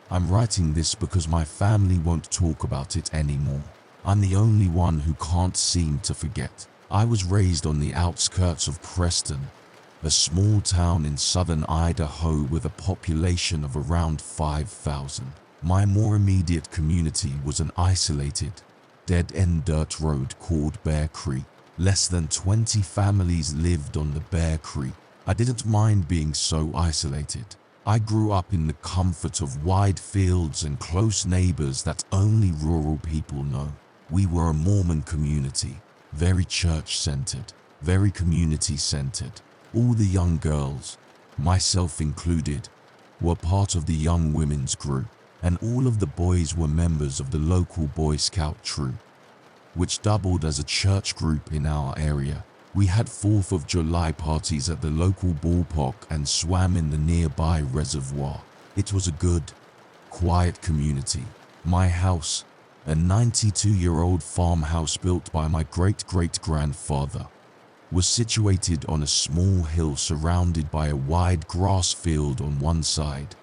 I'm writing this because my family won't talk about it anymore. I'm the only one who can't seem to forget. I was raised on the outskirts of Preston, a small town in southern Idaho with a population of around 5,000. My more immediate community was an isolated, dead-end dirt road called Bear Creek. Less than 20 families lived on the Bear Creek. I didn't mind being so isolated. I grew up in the comfort of wide fields and close neighbors that only rural people know. We were a Mormon community, very church-centered, very community-centered. All the young girls, myself included, were part of the young women's group, and all of the boys were members of the local Boy Scout troop, which doubled as a church group in our area. We had 4th of July parties at the local ballpark and swam in the nearby reservoir. It was a good, quiet community. My house, a 92-year-old farmhouse built by my great-great-grandfather, was situated on a small hill surrounded by a wide grass field on one side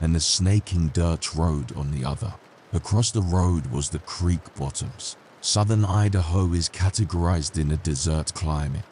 and a snaking dirt road on the other. Across the road was the creek bottoms. Southern Idaho is categorized in a desert climate,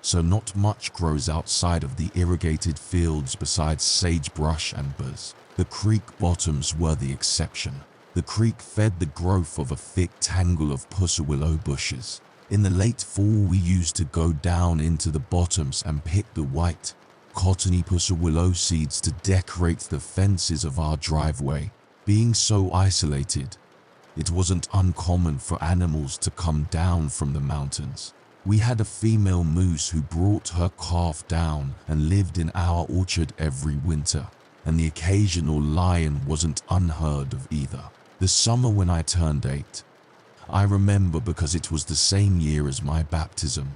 so not much grows outside of the irrigated fields besides sagebrush and burs. The creek bottoms were the exception. The creek fed the growth of a thick tangle of pussawillow bushes. In the late fall, we used to go down into the bottoms and pick the white, cottony pussawillow seeds to decorate the fences of our driveway. Being so isolated, it wasn't uncommon for animals to come down from the mountains. We had a female moose who brought her calf down and lived in our orchard every winter, and the occasional lion wasn't unheard of either. The summer when I turned 8, I remember because it was the same year as my baptism.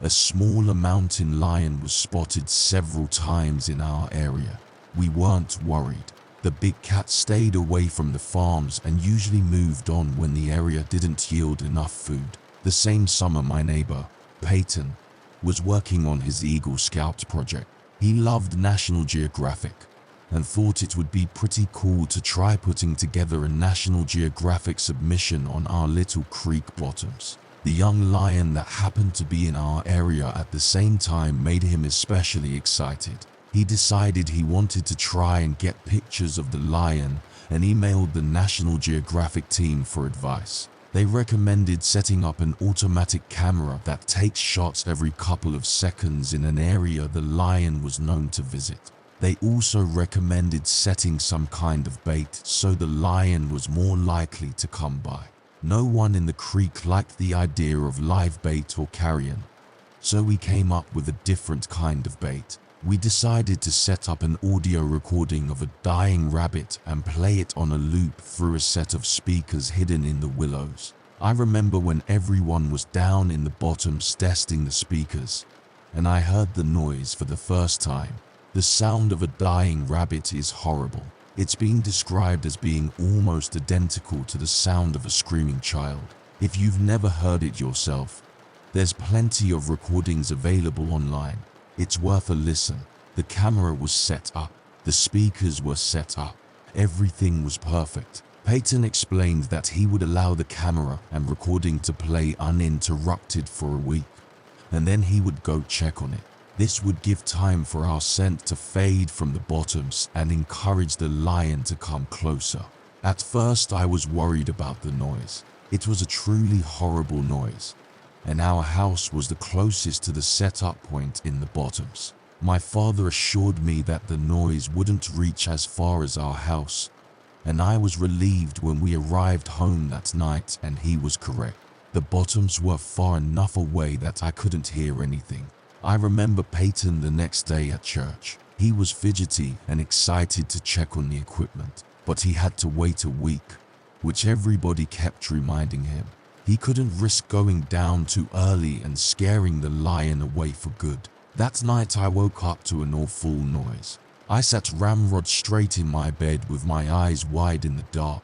A smaller mountain lion was spotted several times in our area. We weren't worried. The big cat stayed away from the farms and usually moved on when the area didn't yield enough food. The same summer, my neighbor, Peyton, was working on his Eagle Scout project. He loved National Geographic and thought it would be pretty cool to try putting together a National Geographic submission on our little creek bottoms. The young lion that happened to be in our area at the same time made him especially excited. He decided he wanted to try and get pictures of the lion and emailed the National Geographic team for advice. They recommended setting up an automatic camera that takes shots every couple of seconds in an area the lion was known to visit. They also recommended setting some kind of bait so the lion was more likely to come by. No one in the creek liked the idea of live bait or carrion, so we came up with a different kind of bait. We decided to set up an audio recording of a dying rabbit and play it on a loop through a set of speakers hidden in the willows. I remember when everyone was down in the bottoms testing the speakers, and I heard the noise for the first time. The sound of a dying rabbit is horrible. It's been described as being almost identical to the sound of a screaming child. If you've never heard it yourself, there's plenty of recordings available online. It's worth a listen. The camera was set up. The speakers were set up. Everything was perfect. Peyton explained that he would allow the camera and recording to play uninterrupted for a week, and then he would go check on it. This would give time for our scent to fade from the bottoms and encourage the lion to come closer. At first, I was worried about the noise. It was a truly horrible noise, and our house was the closest to the setup point in the bottoms. My father assured me that the noise wouldn't reach as far as our house, and I was relieved when we arrived home that night and he was correct. The bottoms were far enough away that I couldn't hear anything. I remember Peyton the next day at church. He was fidgety and excited to check on the equipment, but he had to wait a week, which everybody kept reminding him. He couldn't risk going down too early and scaring the lion away for good. That night I woke up to an awful noise. I sat ramrod straight in my bed with my eyes wide in the dark.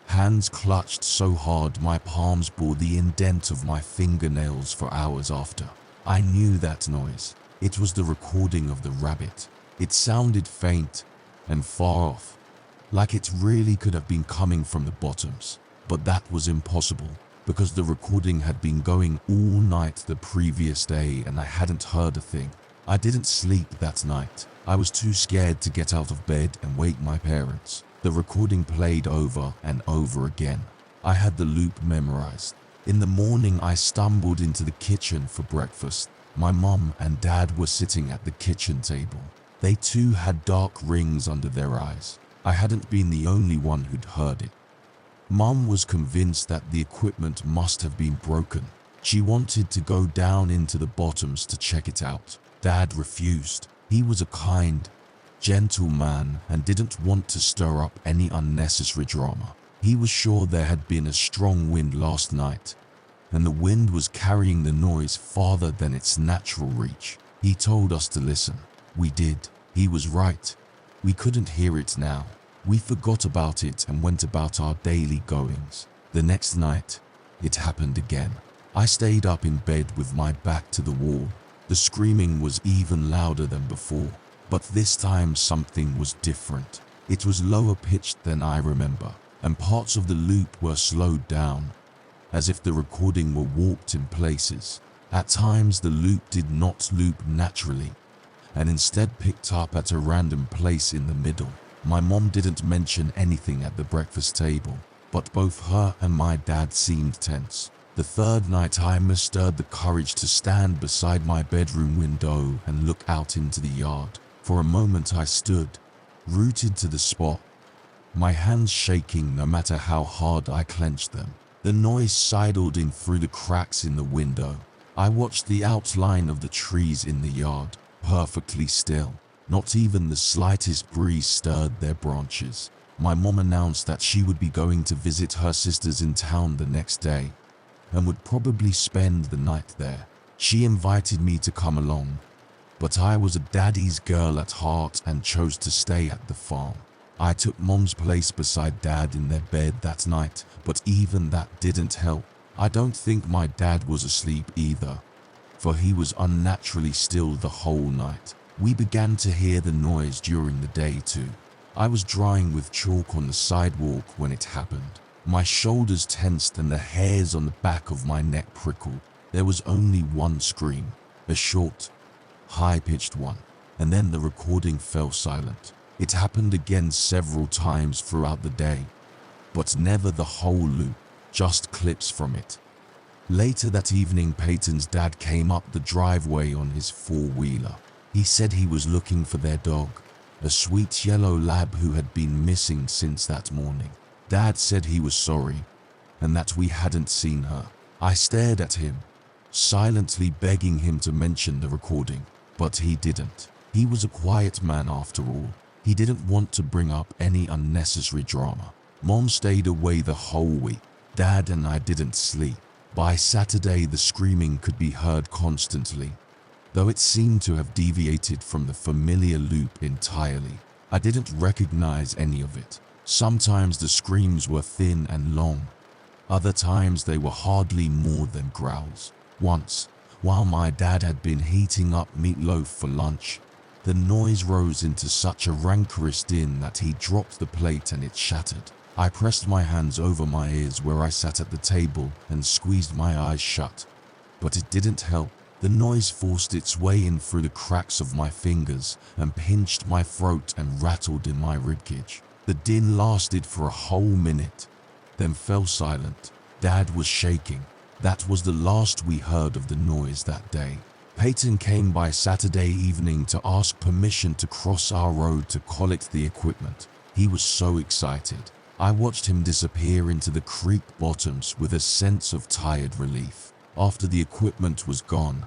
Hands clutched so hard my palms bore the indent of my fingernails for hours after. I knew that noise. It was the recording of the rabbit. It sounded faint and far off, like it really could have been coming from the bottoms. But that was impossible, because the recording had been going all night the previous day and I hadn't heard a thing. I didn't sleep that night. I was too scared to get out of bed and wake my parents. The recording played over and over again. I had the loop memorized. In the morning, I stumbled into the kitchen for breakfast. My mom and dad were sitting at the kitchen table. They too had dark rings under their eyes. I hadn't been the only one who'd heard it. Mom was convinced that the equipment must have been broken. She wanted to go down into the bottoms to check it out. Dad refused. He was a kind, gentle man and didn't want to stir up any unnecessary drama. He was sure there had been a strong wind last night, and the wind was carrying the noise farther than its natural reach. He told us to listen. We did. He was right. We couldn't hear it now. We forgot about it and went about our daily goings. The next night, it happened again. I stayed up in bed with my back to the wall. The screaming was even louder than before, but this time something was different. It was lower pitched than I remember, and parts of the loop were slowed down, as if the recording were warped in places. At times the loop did not loop naturally, and instead picked up at a random place in the middle. My mom didn't mention anything at the breakfast table, but both her and my dad seemed tense. The third night I mustered the courage to stand beside my bedroom window and look out into the yard. For a moment I stood, rooted to the spot, my hands shaking no matter how hard I clenched them. The noise sidled in through the cracks in the window. I watched the outline of the trees in the yard, perfectly still. Not even the slightest breeze stirred their branches. My mom announced that she would be going to visit her sisters in town the next day, and would probably spend the night there. She invited me to come along, but I was a daddy's girl at heart and chose to stay at the farm. I took mom's place beside dad in their bed that night, but even that didn't help. I don't think my dad was asleep either, for he was unnaturally still the whole night. We began to hear the noise during the day too. I was drying with chalk on the sidewalk when it happened. My shoulders tensed and the hairs on the back of my neck prickled. There was only one scream, a short, high-pitched one, and then the recording fell silent. It happened again several times throughout the day, but never the whole loop, just clips from it. Later that evening, Peyton's dad came up the driveway on his four-wheeler. He said he was looking for their dog, a sweet yellow lab who had been missing since that morning. Dad said he was sorry, and that we hadn't seen her. I stared at him, silently begging him to mention the recording, but he didn't. He was a quiet man after all. He didn't want to bring up any unnecessary drama. Mom stayed away the whole week. Dad and I didn't sleep. By Saturday, the screaming could be heard constantly, though it seemed to have deviated from the familiar loop entirely. I didn't recognize any of it. Sometimes the screams were thin and long. Other times they were hardly more than growls. Once, while my dad had been heating up meatloaf for lunch, the noise rose into such a rancorous din that he dropped the plate and it shattered. I pressed my hands over my ears where I sat at the table and squeezed my eyes shut, but it didn't help. The noise forced its way in through the cracks of my fingers and pinched my throat and rattled in my ribcage. The din lasted for a whole minute, then fell silent. Dad was shaking. That was the last we heard of the noise that day. Peyton came by Saturday evening to ask permission to cross our road to collect the equipment. He was so excited. I watched him disappear into the creek bottoms with a sense of tired relief. After the equipment was gone,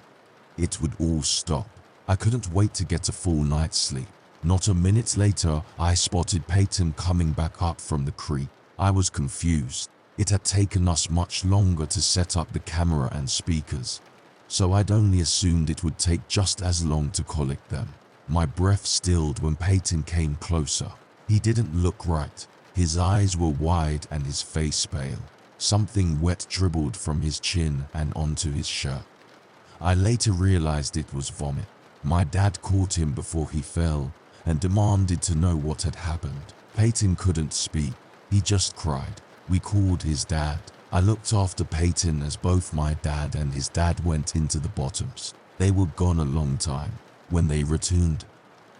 it would all stop. I couldn't wait to get a full night's sleep. Not a minute later, I spotted Peyton coming back up from the creek. I was confused. It had taken us much longer to set up the camera and speakers, so I'd only assumed it would take just as long to collect them. My breath stilled when Peyton came closer. He didn't look right. His eyes were wide and his face pale. Something wet dribbled from his chin and onto his shirt. I later realized it was vomit. My dad caught him before he fell and demanded to know what had happened. Peyton couldn't speak. He just cried. We called his dad. I looked after Peyton as both my dad and his dad went into the bottoms. They were gone a long time. When they returned,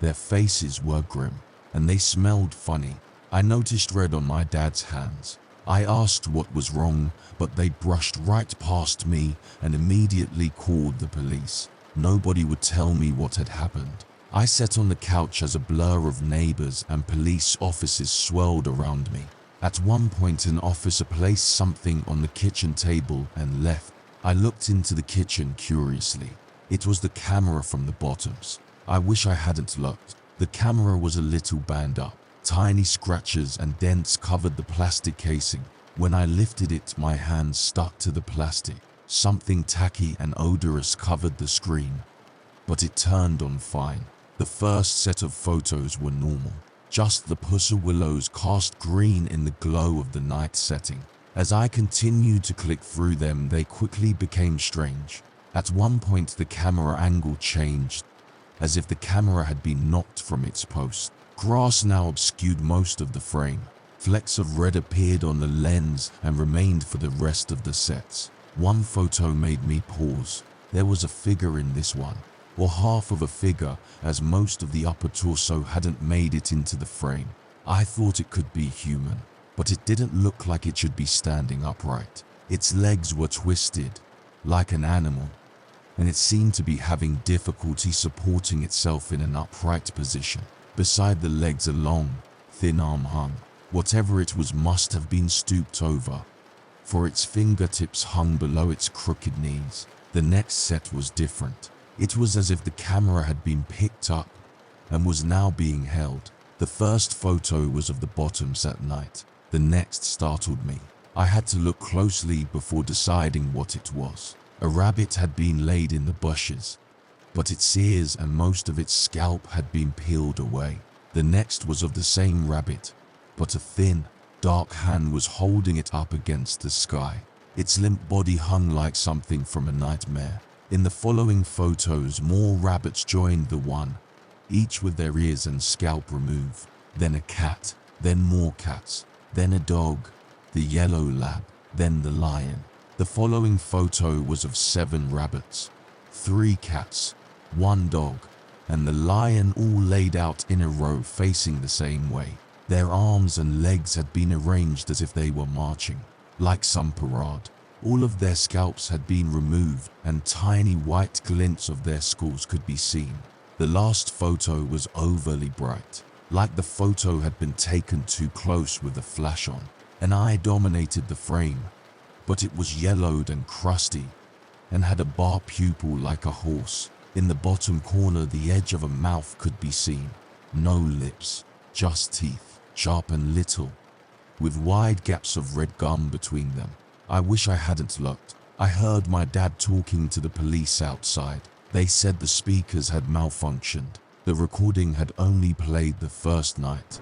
their faces were grim, and they smelled funny. I noticed red on my dad's hands. I asked what was wrong, but they brushed right past me and immediately called the police. Nobody would tell me what had happened. I sat on the couch as a blur of neighbors and police officers swirled around me. At one point, an officer placed something on the kitchen table and left. I looked into the kitchen curiously. It was the camera from the bottoms. I wish I hadn't looked. The camera was a little banged up. Tiny scratches and dents covered the plastic casing. When I lifted it, my hands stuck to the plastic. Something tacky and odorous covered the screen, but it turned on fine. The first set of photos were normal. Just the pussy willows cast green in the glow of the night setting. As I continued to click through them, they quickly became strange. At one point, the camera angle changed, as if the camera had been knocked from its post. Grass now obscured most of the frame. Flecks of red appeared on the lens and remained for the rest of the sets. One photo made me pause. There was a figure in this one, or half of a figure, as most of the upper torso hadn't made it into the frame. I thought it could be human, but it didn't look like it should be standing upright. Its legs were twisted, like an animal, and it seemed to be having difficulty supporting itself in an upright position. Beside the legs, a long, thin arm hung. Whatever it was must have been stooped over, for its fingertips hung below its crooked knees. The next set was different. It was as if the camera had been picked up and was now being held. The first photo was of the bottoms at night. The next startled me. I had to look closely before deciding what it was. A rabbit had been laid in the bushes, but its ears and most of its scalp had been peeled away. The next was of the same rabbit, but a thin, dark hand was holding it up against the sky. Its limp body hung like something from a nightmare. In the following photos, more rabbits joined the one, each with their ears and scalp removed. Then a cat, then more cats, then a dog, the yellow lab, then the lion. The following photo was of 7 rabbits, 3 cats, 1 dog, and the lion, all laid out in a row facing the same way. Their arms and legs had been arranged as if they were marching, like some parade. All of their scalps had been removed and tiny white glints of their skulls could be seen. The last photo was overly bright, like the photo had been taken too close with the flash on. An eye dominated the frame, but it was yellowed and crusty and had a bar pupil like a horse. In the bottom corner, the edge of a mouth could be seen. No lips, just teeth, sharp and little, with wide gaps of red gum between them. I wish I hadn't looked. I heard my dad talking to the police outside. They said the speakers had malfunctioned. The recording had only played the first night,